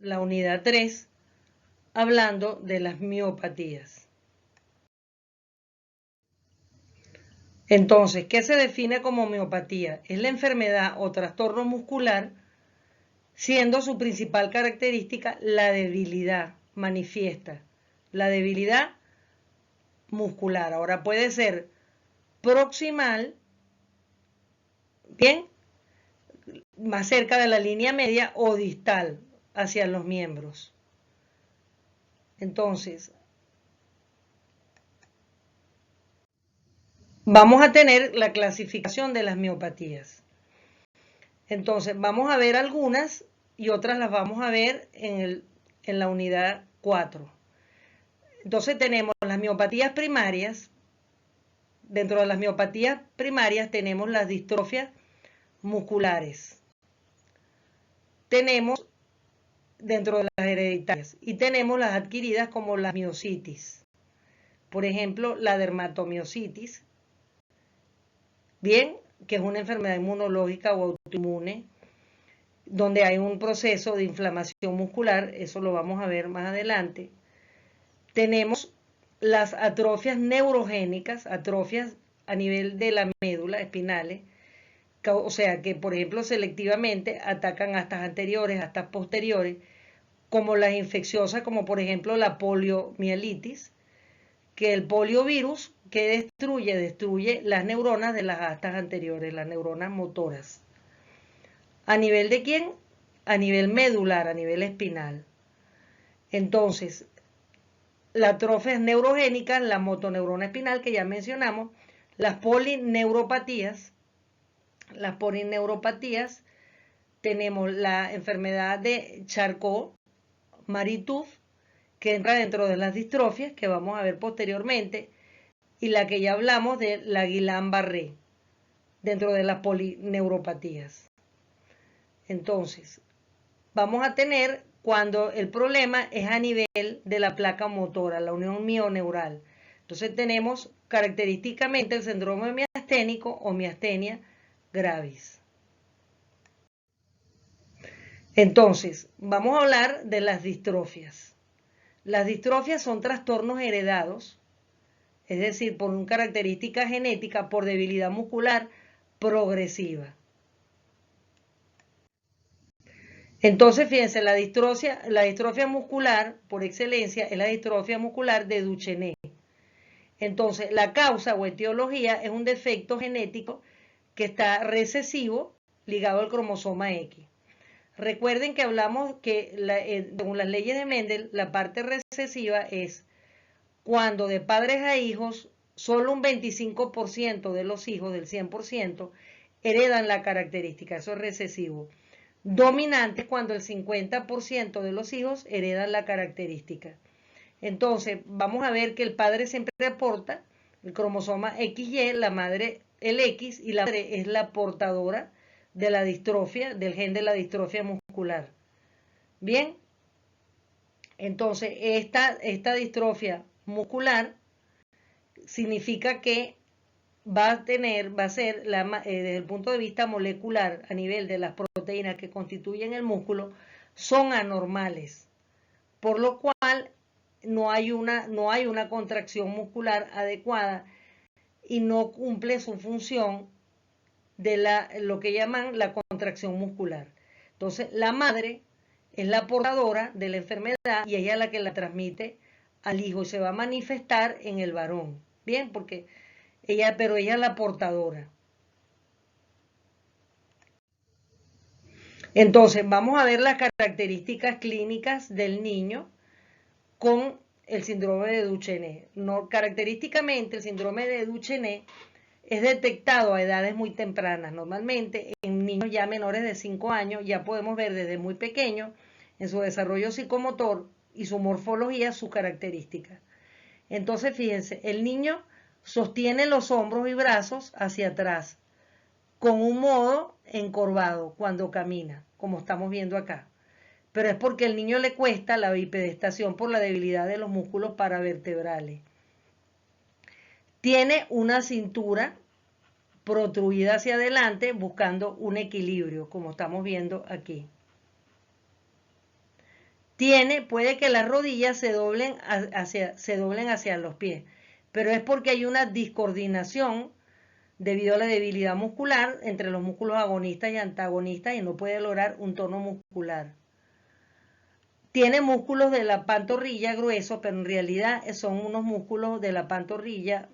la unidad 3, hablando de las miopatías. Entonces, ¿qué se define como miopatía? Es la enfermedad o trastorno muscular, siendo su principal característica la debilidad manifiesta, la debilidad muscular. Ahora puede ser proximal, bien, más cerca de la línea media, o distal, hacia los miembros. Entonces, vamos a tener la clasificación de las miopatías. Entonces, vamos a ver algunas y otras las vamos a ver en la unidad 4. Entonces, tenemos las miopatías primarias. Dentro de las miopatías primarias tenemos las distrofias musculares. Tenemos dentro de las hereditarias y tenemos las adquiridas como la miositis. Por ejemplo, la dermatomiositis, bien, que es una enfermedad inmunológica o autoinmune, donde hay un proceso de inflamación muscular, eso lo vamos a ver más adelante. Tenemos las atrofias neurogénicas, atrofias a nivel de la médula espinales, o sea que por ejemplo selectivamente atacan astas anteriores, astas posteriores, como las infecciosas, como por ejemplo la poliomielitis, que el poliovirus que destruye las neuronas de las astas anteriores, las neuronas motoras. ¿A nivel de quién? A nivel medular, a nivel espinal. Entonces, la atrofia neurogénica, la motoneurona espinal que ya mencionamos, las polineuropatías, tenemos la enfermedad de Charcot-Marie-Tooth, que entra dentro de las distrofias, que vamos a ver posteriormente, y la que ya hablamos de la Guillain-Barré, dentro de las polineuropatías. Entonces, vamos a tener cuando el problema es a nivel de la placa motora, la unión mioneural. Entonces tenemos característicamente el síndrome miasténico o miastenia gravis. Entonces, vamos a hablar de las distrofias. Las distrofias son trastornos heredados, es decir, por una característica genética, por debilidad muscular progresiva. Entonces, fíjense, la distrofia muscular por excelencia es la distrofia muscular de Duchenne. Entonces, la causa o etiología es un defecto genético que está recesivo ligado al cromosoma X. Recuerden que hablamos que según las leyes de Mendel, la parte recesiva es cuando de padres a hijos, solo un 25% de los hijos del 100% heredan la característica, eso es recesivo. Dominante cuando el 50% de los hijos heredan la característica. Entonces, vamos a ver que el padre siempre aporta el cromosoma XY, la madre el X, y la madre es la portadora de la distrofia, del gen de la distrofia muscular. Bien, entonces esta distrofia muscular significa que va a ser, desde el punto de vista molecular, a nivel de las proteínas que constituyen el músculo, son anormales, por lo cual no hay una contracción muscular adecuada y no cumple su función de lo que llaman la contracción muscular. Entonces, la madre es la portadora de la enfermedad y ella es la que la transmite al hijo y se va a manifestar en el varón. Bien, porque pero ella es la portadora. Entonces, vamos a ver las características clínicas del niño con el síndrome de Duchenne. Característicamente, el síndrome de Duchenne es detectado a edades muy tempranas. Normalmente, en niños ya menores de 5 años, ya podemos ver desde muy pequeño en su desarrollo psicomotor y su morfología, sus características. Entonces, fíjense, el niño sostiene los hombros y brazos hacia atrás, con un modo encorvado cuando camina, como estamos viendo acá. Pero es porque al niño le cuesta la bipedestación por la debilidad de los músculos paravertebrales. Tiene una cintura protruida hacia adelante buscando un equilibrio, como estamos viendo aquí. puede que las rodillas se doblen hacia los pies, pero es porque hay una discoordinación debido a la debilidad muscular entre los músculos agonistas y antagonistas y no puede lograr un tono muscular. Tiene músculos de la pantorrilla gruesos, pero en realidad son unos músculos de la pantorrilla,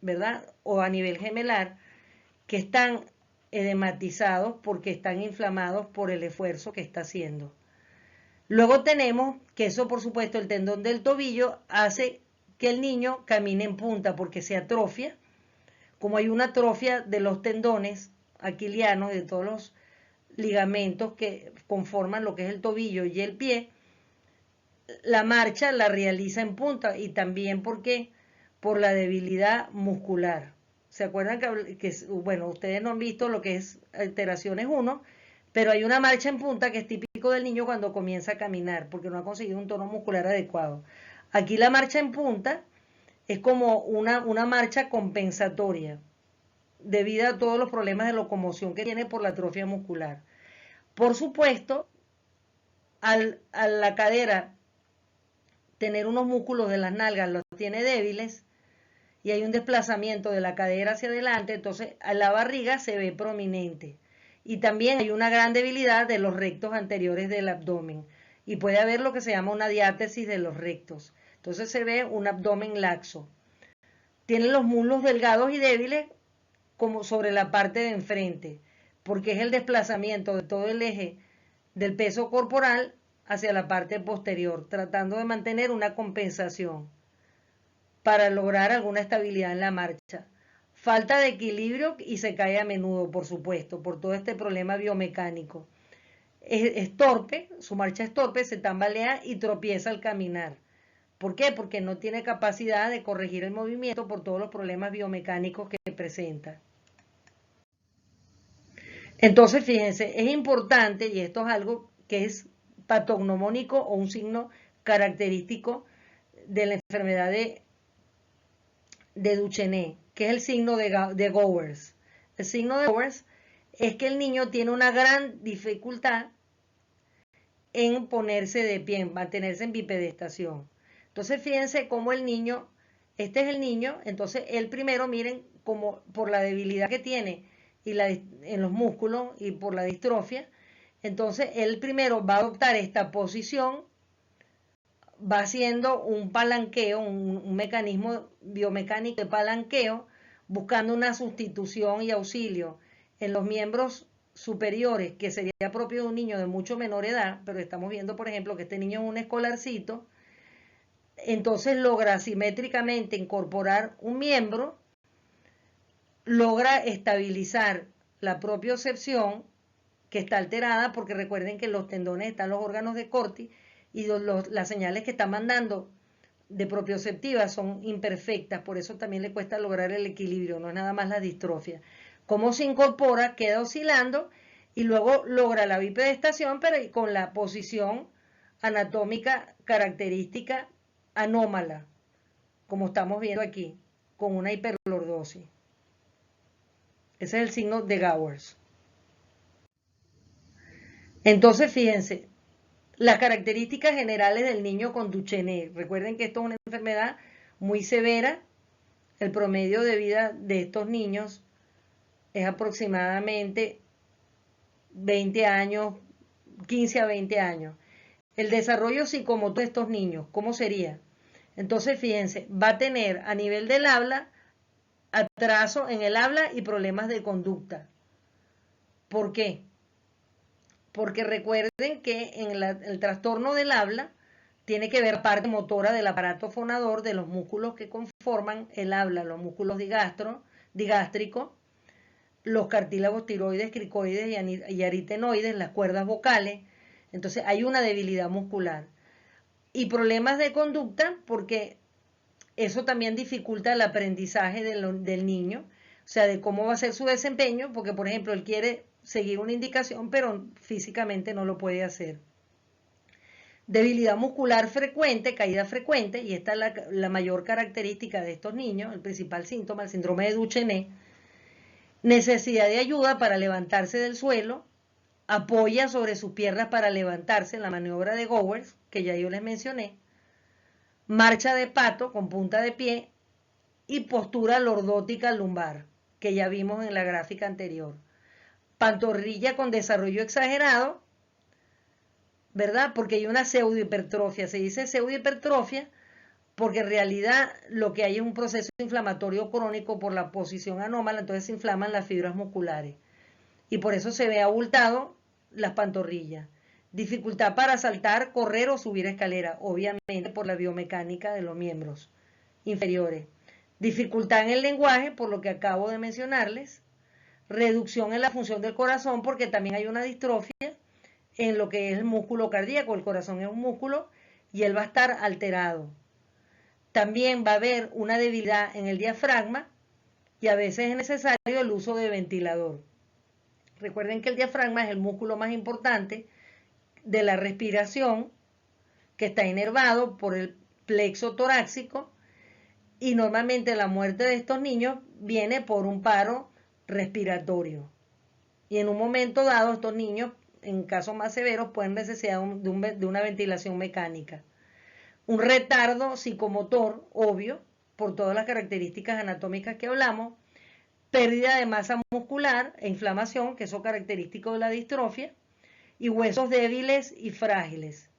¿verdad? O a nivel gemelar, que están edematizados porque están inflamados por el esfuerzo que está haciendo. Luego tenemos que eso, por supuesto, el tendón del tobillo hace que el niño camine en punta porque se atrofia. Como hay una atrofia de los tendones aquilianos, de todos los ligamentos que conforman lo que es el tobillo y el pie, la marcha la realiza en punta y también porque por la debilidad muscular. ¿Se acuerdan bueno, ustedes no han visto lo que es alteraciones 1, pero hay una marcha en punta que es típico del niño cuando comienza a caminar, porque no ha conseguido un tono muscular adecuado. Aquí la marcha en punta es como una marcha compensatoria, debido a todos los problemas de locomoción que tiene por la atrofia muscular. Por supuesto, a la cadera tener unos músculos de las nalgas los tiene débiles y hay un desplazamiento de la cadera hacia adelante, entonces a la barriga se ve prominente. Y también hay una gran debilidad de los rectos anteriores del abdomen y puede haber lo que se llama una diátesis de los rectos. Entonces se ve un abdomen laxo. Tiene los muslos delgados y débiles como sobre la parte de enfrente, porque es el desplazamiento de todo el eje del peso corporal hacia la parte posterior, tratando de mantener una compensación para lograr alguna estabilidad en la marcha. Falta de equilibrio y se cae a menudo, por supuesto, por todo este problema biomecánico. Es torpe, su marcha es torpe, se tambalea y tropieza al caminar. ¿Por qué? Porque no tiene capacidad de corregir el movimiento por todos los problemas biomecánicos que presenta. Entonces, fíjense, es importante, y esto es algo que es patognomónico o un signo característico de la enfermedad de Duchenne, que es el signo de Gowers. El signo de Gowers es que el niño tiene una gran dificultad en ponerse de pie, en mantenerse en bipedestación. Entonces, fíjense cómo el niño, este es el niño, entonces él primero, miren, como por la debilidad que tiene en los músculos y por la distrofia, entonces él primero va a adoptar esta posición, va haciendo un palanqueo, un mecanismo biomecánico de palanqueo, buscando una sustitución y auxilio en los miembros superiores, que sería propio de un niño de mucho menor edad, pero estamos viendo, por ejemplo, que este niño es un escolarcito, entonces logra simétricamente incorporar un miembro, logra estabilizar la propiocepción, que está alterada, porque recuerden que en los tendones están los órganos de Corti, y las señales que está mandando de propioceptiva son imperfectas, por eso también le cuesta lograr el equilibrio, no es nada más la distrofia. Cómo se incorpora, queda oscilando y luego logra la bipedestación, pero con la posición anatómica característica anómala, como estamos viendo aquí, con una hiperlordosis. Ese es el signo de Gowers. Entonces, fíjense, las características generales del niño con Duchenne. Recuerden que esto es una enfermedad muy severa. El promedio de vida de estos niños es aproximadamente 20 años, 15 a 20 años. El desarrollo psicomotor de estos niños, ¿cómo sería? Entonces, fíjense, va a tener a nivel del habla, atraso en el habla y problemas de conducta. ¿Por qué? Porque recuerden que en el trastorno del habla tiene que ver parte motora del aparato fonador de los músculos que conforman el habla, los músculos digástricos, los cartílagos tiroides, cricoides y aritenoides, las cuerdas vocales. Entonces hay una debilidad muscular. Y problemas de conducta porque eso también dificulta el aprendizaje del niño, o sea, de cómo va a ser su desempeño, porque por ejemplo él quiere seguir una indicación, pero físicamente no lo puede hacer. Debilidad muscular frecuente, caída frecuente, y esta es la mayor característica de estos niños, el principal síntoma, el síndrome de Duchenne. Necesidad de ayuda para levantarse del suelo apoya sobre sus piernas para levantarse en la maniobra de Gowers, que ya yo les mencioné, marcha de pato con punta de pie y postura lordótica lumbar, que ya vimos en la gráfica anterior. Pantorrilla con desarrollo exagerado, ¿verdad? Porque hay una pseudohipertrofia. Se dice pseudohipertrofia porque en realidad lo que hay es un proceso inflamatorio crónico por la posición anómala, entonces se inflaman las fibras musculares. Y por eso se ve abultado las pantorrillas. Dificultad para saltar, correr o subir escalera, obviamente por la biomecánica de los miembros inferiores. Dificultad en el lenguaje, por lo que acabo de mencionarles. Reducción en la función del corazón, porque también hay una distrofia en lo que es el músculo cardíaco. El corazón es un músculo y él va a estar alterado. También va a haber una debilidad en el diafragma y a veces es necesario el uso de ventilador. Recuerden que el diafragma es el músculo más importante de la respiración, que está inervado por el plexo torácico, y normalmente la muerte de estos niños viene por un paro respiratorio. Y en un momento dado estos niños, en casos más severos, pueden necesitar de una ventilación mecánica. Un retardo psicomotor, obvio, por todas las características anatómicas que hablamos, pérdida de masa muscular e inflamación, que eso es característico de la distrofia, y huesos débiles y frágiles.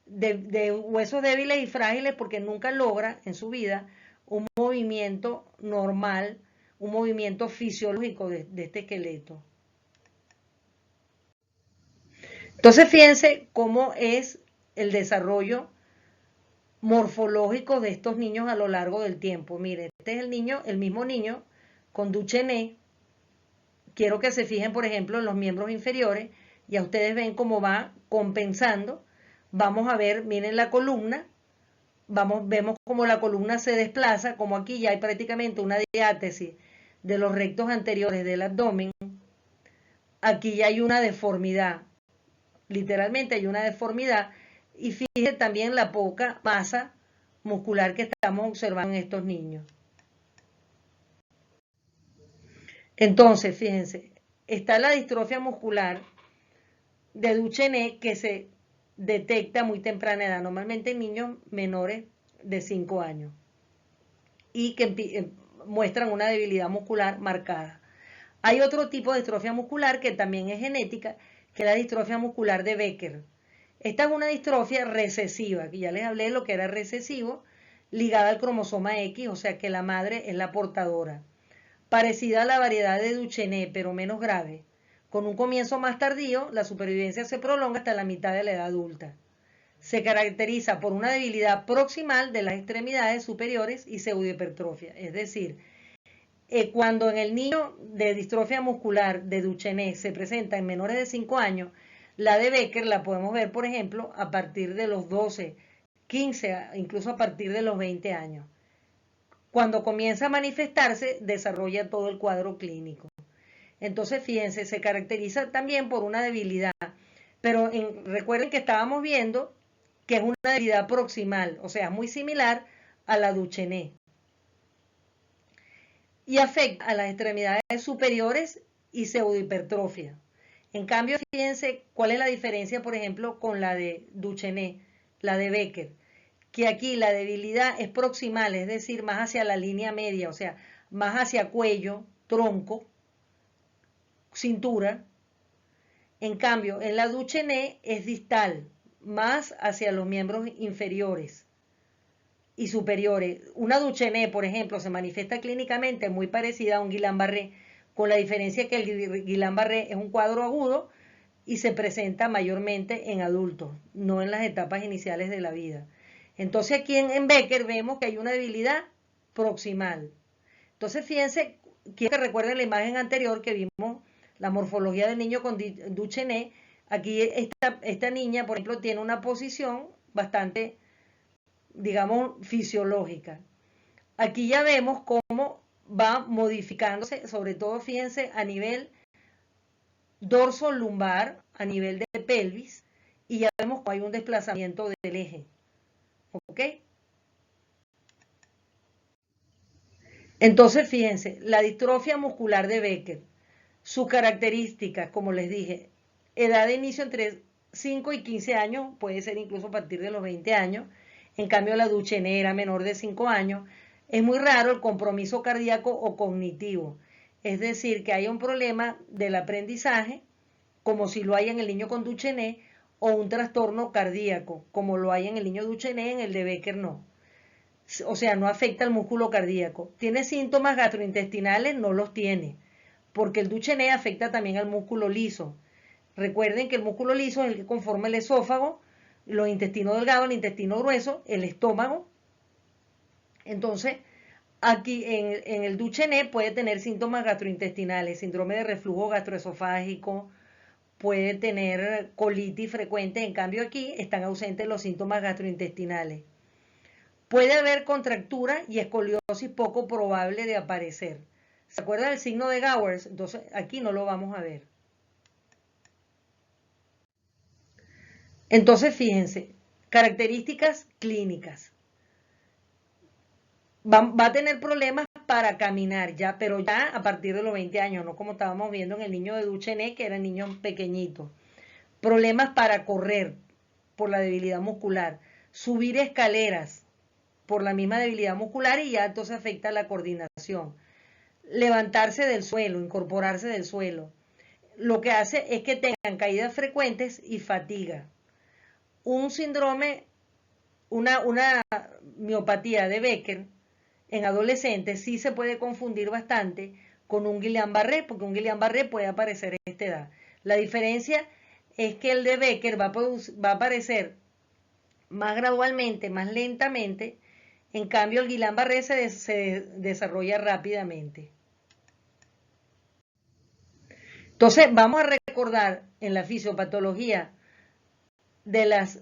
De huesos débiles y frágiles porque nunca logra en su vida un movimiento normal, un movimiento fisiológico de este esqueleto. Entonces fíjense cómo es el desarrollo morfológico de estos niños a lo largo del tiempo. Mire, este es el niño, el mismo niño con Duchenne. Quiero que se fijen, por ejemplo, en los miembros inferiores. Ya ustedes ven cómo va compensando. Vamos a ver, miren la columna. Vemos cómo la columna se desplaza, como aquí ya hay prácticamente una diátesis de los rectos anteriores del abdomen. Aquí ya hay una deformidad. Literalmente hay una deformidad. Y fíjense también la poca masa muscular que estamos observando en estos niños. Entonces, fíjense, está la distrofia muscular de Duchenne que se detecta a muy temprana edad, normalmente en niños menores de 5 años, y que muestran una debilidad muscular marcada. Hay otro tipo de distrofia muscular que también es genética, que es la distrofia muscular de Becker. Esta es una distrofia recesiva, que ya les hablé de lo que era recesivo, ligada al cromosoma X, o sea que la madre es la portadora. Parecida a la variedad de Duchenne, pero menos grave. Con un comienzo más tardío, la supervivencia se prolonga hasta la mitad de la edad adulta. Se caracteriza por una debilidad proximal de las extremidades superiores y pseudohipertrofia. Es decir, cuando en el niño de distrofia muscular de Duchenne se presenta en menores de 5 años, la de Becker la podemos ver, por ejemplo, a partir de los 12, 15, incluso a partir de los 20 años. Cuando comienza a manifestarse, desarrolla todo el cuadro clínico. Entonces, fíjense, se caracteriza también por una debilidad. Pero recuerden que estábamos viendo que es una debilidad proximal, o sea, muy similar a la Duchenne. Y afecta a las extremidades superiores y pseudohipertrofia. En cambio, fíjense cuál es la diferencia, por ejemplo, con la de Duchenne, la de Becker, que aquí la debilidad es proximal, es decir, más hacia la línea media, o sea, más hacia cuello, tronco, cintura. En cambio, en la Duchenne es distal, más hacia los miembros inferiores y superiores. Una Duchenne, por ejemplo, se manifiesta clínicamente muy parecida a un Guillain-Barré, con la diferencia que el Guillain-Barré es un cuadro agudo y se presenta mayormente en adultos, no en las etapas iniciales de la vida. Entonces aquí en Becker vemos que hay una debilidad proximal. Entonces fíjense, quiero que recuerden la imagen anterior que vimos, la morfología del niño con Duchenne. Aquí esta niña, por ejemplo, tiene una posición bastante, digamos, fisiológica. Aquí ya vemos cómo va modificándose, sobre todo, fíjense, a nivel dorso lumbar, a nivel de pelvis, y ya vemos que hay un desplazamiento del eje. ¿Ok? Entonces, fíjense, la distrofia muscular de Becker, sus características, como les dije, edad de inicio entre 5 y 15 años, puede ser incluso a partir de los 20 años. En cambio, la Duchenne era menor de 5 años. Es muy raro el compromiso cardíaco o cognitivo, es decir, que haya un problema del aprendizaje, como si lo hay en el niño con Duchenne, o un trastorno cardíaco, como lo hay en el niño Duchenne, en el de Becker no. O sea, no afecta al músculo cardíaco. ¿Tiene síntomas gastrointestinales? No los tiene, porque el Duchenne afecta también al músculo liso. Recuerden que el músculo liso es el que conforma el esófago, los intestinos delgados, el intestino grueso, el estómago. Entonces, aquí en el Duchenne puede tener síntomas gastrointestinales, síndrome de reflujo gastroesofágico, puede tener colitis frecuente, en cambio aquí están ausentes los síntomas gastrointestinales. Puede haber contractura y escoliosis poco probable de aparecer. ¿Se acuerdan del signo de Gowers? Entonces aquí no lo vamos a ver. Entonces fíjense, características clínicas. Va a tener problemas para caminar ya, pero ya a partir de los 20 años, no como estábamos viendo en el niño de Duchenne, que era niño pequeñito. Problemas para correr por la debilidad muscular, subir escaleras por la misma debilidad muscular y ya entonces afecta la coordinación. Levantarse del suelo, incorporarse del suelo. Lo que hace es que tengan caídas frecuentes y fatiga. Un síndrome, una miopatía de Becker en adolescentes sí se puede confundir bastante con un Guillain-Barré, porque un Guillain-Barré puede aparecer a esta edad. La diferencia es que el de Becker va a aparecer más gradualmente, más lentamente, en cambio el Guillain-Barré se desarrolla rápidamente. Entonces vamos a recordar en la fisiopatología de las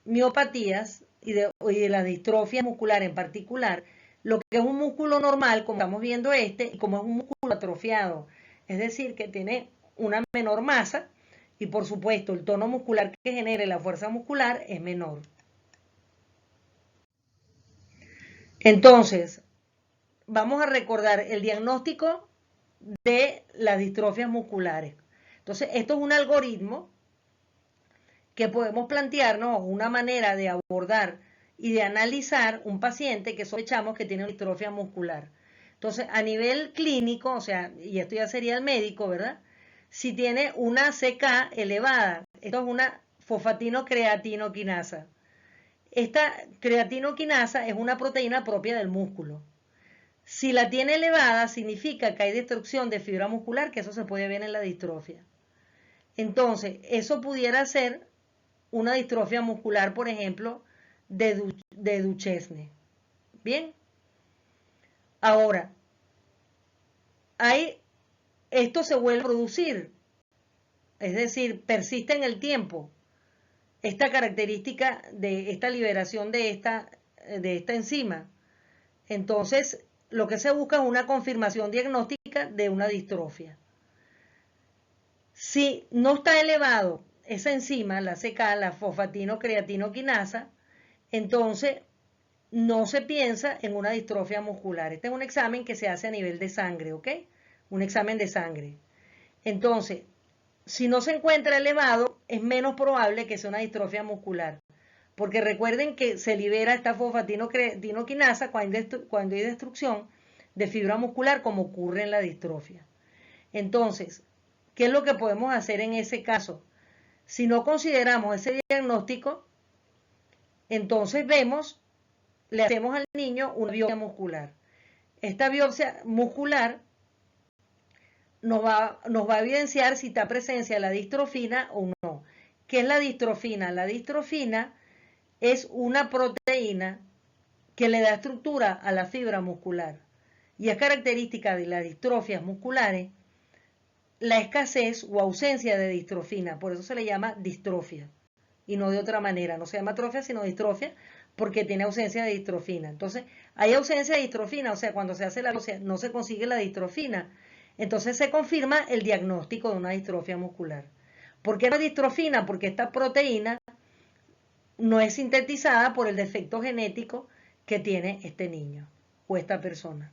miopatías y de la distrofia muscular en particular, lo que es un músculo normal, como estamos viendo y como es un músculo atrofiado, es decir, que tiene una menor masa y por supuesto el tono muscular que genere la fuerza muscular es menor. Entonces, vamos a recordar el diagnóstico de las distrofias musculares. Entonces, esto es un algoritmo que podemos plantearnos, una manera de abordar y de analizar un paciente que sospechamos que tiene una distrofia muscular. Entonces, a nivel clínico, o sea, y esto ya sería el médico, ¿verdad? Si tiene una CK elevada, esto es una fosfatino-creatinoquinasa. Esta creatinoquinasa es una proteína propia del músculo. Si la tiene elevada, significa que hay destrucción de fibra muscular, que eso se puede ver en la distrofia. Entonces, eso pudiera ser una distrofia muscular, por ejemplo, de Duchenne. Bien. Ahora, esto se vuelve a producir, es decir, persiste en el tiempo esta característica de esta liberación de esta enzima. Entonces, lo que se busca es una confirmación diagnóstica de una distrofia. Si no está elevado esa enzima, la CK, la fosfatino-creatinoquinasa, entonces no se piensa en una distrofia muscular. Este es un examen que se hace a nivel de sangre, ¿ok? Un examen de sangre. Entonces, si no se encuentra elevado, es menos probable que sea una distrofia muscular. Porque recuerden que se libera esta fosfatino-creatinoquinasa cuando hay destrucción de fibra muscular, como ocurre en la distrofia. Entonces, ¿qué es lo que podemos hacer en ese caso? Si no consideramos ese diagnóstico, entonces le hacemos al niño una biopsia muscular. Esta biopsia muscular nos va a evidenciar si está presencia de la distrofina o no. ¿Qué es la distrofina? La distrofina es una proteína que le da estructura a la fibra muscular. Y es característica de las distrofias musculares la escasez o ausencia de distrofina. Por eso se le llama distrofia. Y no de otra manera. No se llama atrofia, sino distrofia, porque tiene ausencia de distrofina. Entonces, hay ausencia de distrofina, o sea, cuando se hace la biopsia no se consigue la distrofina. Entonces se confirma el diagnóstico de una distrofia muscular. ¿Por qué no distrofina? Porque esta proteína no es sintetizada por el defecto genético que tiene este niño o esta persona.